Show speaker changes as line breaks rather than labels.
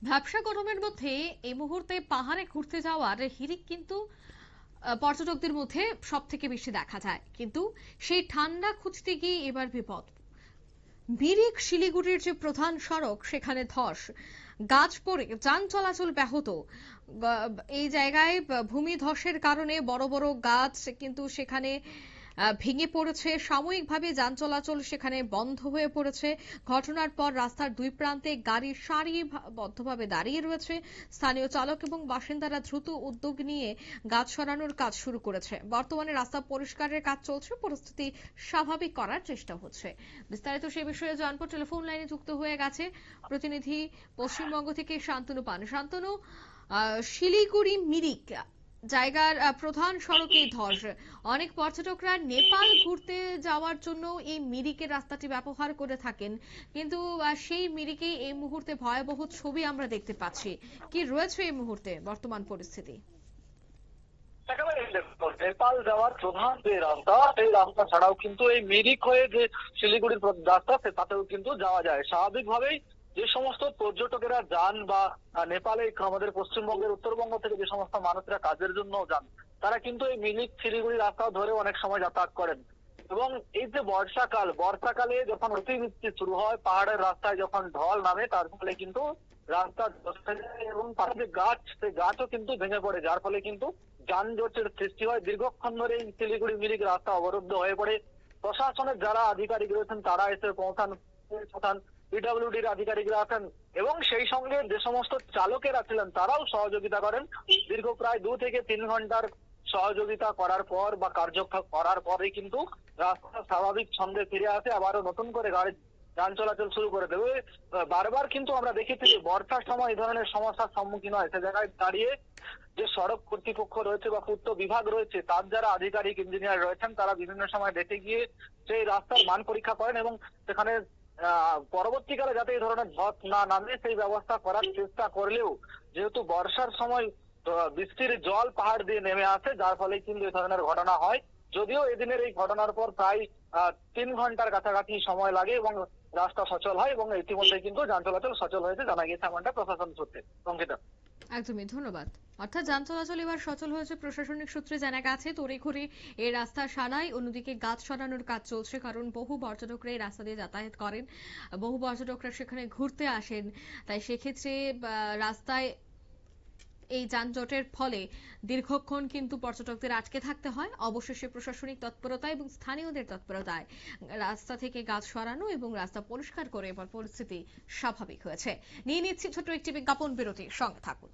ব্যবসা গরমের মধ্যে এই মুহূর্তে পাহাড়ে ঘুরতে যাওয়ার হিড়িক কিন্তু পর্যটকদের মধ্যে সব থেকে বেশি দেখা যায়, কিন্তু সেই ঠান্ডা খুঁজতে গিয়ে এবার বিপদ। মিরিক শিলিগুড়ির যে প্রধান সড়ক সেখানে ধস, গাছ পড়ে যান চলাচল ব্যাহত। এই জায়গায় ভূমি ধসের কারণে বড় বড় গাছ কিন্তু সেখানে ভেঙে পড়েছে, সাময়িকভাবে যান চলাচল সেখানে বন্ধ হয়ে পড়েছে। ঘটনার পর রাস্তার দুই প্রান্তে গাড়ি সারিবদ্ধভাবে দাঁড়িয়ে রয়েছে। স্থানীয় চালক এবং বাসিন্দারা দ্রুত উদ্যোগ নিয়ে গাছ সরানোর কাজ শুরু করেছে। বর্তমানে রাস্তা পরিষ্কারের কাজ চলছে, পরিস্থিতি স্বাভাবিক করার চেষ্টা হচ্ছে। বিস্তারিত সে বিষয়ে জানবো, টেলিফোন লাইনে যুক্ত হয়ে গেছে প্রতিনিধি পশ্চিমবঙ্গ থেকে শান্তনু পান। শান্তনু, শিলিগুড়ি মিরিক জায়গার প্রধান সড়কে ধস, অনেক পর্যটকরা নেপাল ঘুরতে যাওয়ার জন্য এই মিরিকের রাস্তাটি ব্যবহার করে থাকেন, কিন্তু সেই মিরিকে এই মুহূর্তে ভয়াবহ ছবি আমরা দেখতে পাচ্ছি। কি রয়েছে এই মুহূর্তে বর্তমান পরিস্থিতি?
নেপাল যাওয়ার প্রধান যে রাস্তা, সেই রাস্তা ছাড়াও কিন্তু এই মিরিক হয়ে যে শিলিগুড়ির রাস্তা তাতেও কিন্তু যাওয়া যায় স্বাভাবিকভাবেই। যে সমস্ত পর্যটকেরা যান বা নেপালে আমাদের পশ্চিমবঙ্গের উত্তরবঙ্গ থেকে যে সমস্ত মানুষরা কাজের জন্য যান, তারা কিন্তু এই মিরিক শিলিগুড়ি রাস্তা ধরে অনেক সময় যাতায়াত করেন। এবং এই যে বর্ষাকালে যখন অতিবৃষ্টি শুরু হয়, পাহাড়ের রাস্তায় যখন ঢল নামে, তার ফলে কিন্তু রাস্তা ধসে যায় এবং পাশে যে গাছ, সেই গাছও কিন্তু ভেঙে পড়ে, যার ফলে কিন্তু যানজটের সৃষ্টি হয়। দীর্ঘক্ষণ ধরে এই শিলিগুড়ি মিরিক রাস্তা অবরুদ্ধ হয়ে পড়ে। প্রশাসনের যারা আধিকারিক রয়েছেন তারা এসে পৌঁছান, পিডব্লিউডির আধিকারিকরা আছেন এবং সেই সঙ্গে যে সমস্ত চালকেরা ছিলেন তারাও সহযোগিতা করেন। দীর্ঘ প্রায় 2 থেকে 3 ঘন্টার সহযোগিতা করার পর বা কার্যক্রম করার পরে কিন্তু রাস্তা স্বাভাবিক ছন্দে ফিরে আসে, আবারও নতুন করে গাড়ি যান চলাচল শুরু করে দেবে। বারবার কিন্তু আমরা দেখেছি যে বর্ষার সময় এই ধরনের সমস্যার সম্মুখীন হয়। সে জায়গায় দাঁড়িয়ে যে সড়ক কর্তৃপক্ষ রয়েছে বা পূর্ত বিভাগ রয়েছে, তার যারা আধিকারিক ইঞ্জিনিয়ার রয়েছেন, তারা বিভিন্ন সময় দেখে গিয়ে সেই রাস্তার মান পরীক্ষা করেন এবং সেখানে পরবর্তীকালে যাতে এই ধরনের ধস না নামে সেই ব্যবস্থা করার চেষ্টা করলেও, যেহেতু বর্ষার সময় বৃষ্টির জল পাহাড় দিয়ে নেমে আসে, যার ফলে কিন্তু এই ধরনের ঘটনা হয়। যদিও এদিনের এই ঘটনার পর প্রায় 3 ঘন্টার কাছাকাছি সময় লাগে এবং রাস্তা সচল হয় এবং ইতিমধ্যে কিন্তু যান চলাচল সচল হয়েছে জানা গিয়েছে এমনটা প্রশাসন সূত্রে। অঙ্কিতা,
একদমই ধন্যবাদ। অর্থাৎ যান চলাচল এবার সচল হয়েছে, প্রশাসনিক সূত্রে জানা গেছে তড়িঘড়ি এই রাস্তা সারাই, অন্যদিকে গাছ সরানোর কাজ চলছে, কারণ বহু পর্যটকরা এই রাস্তা দিয়ে যাতায়াত করেন, বহু পর্যটকরা সেখানে ঘুরতে আসেন। তাই সেক্ষেত্রে রাস্তায় এই যানজটের ফলে দীর্ঘক্ষণ কিন্তু পর্যটকদের আটকে থাকতে হয়। অবশেষে প্রশাসনিক তৎপরতা এবং স্থানীয়দের তৎপরতায় রাস্তা থেকে গাছ সরানো এবং রাস্তা পরিষ্কার করে এবার পরিস্থিতি স্বাভাবিক হয়েছে। নিয়ে নিচ্ছি ছোট একটি বিজ্ঞাপন বিরতি, সঙ্গে থাকুন।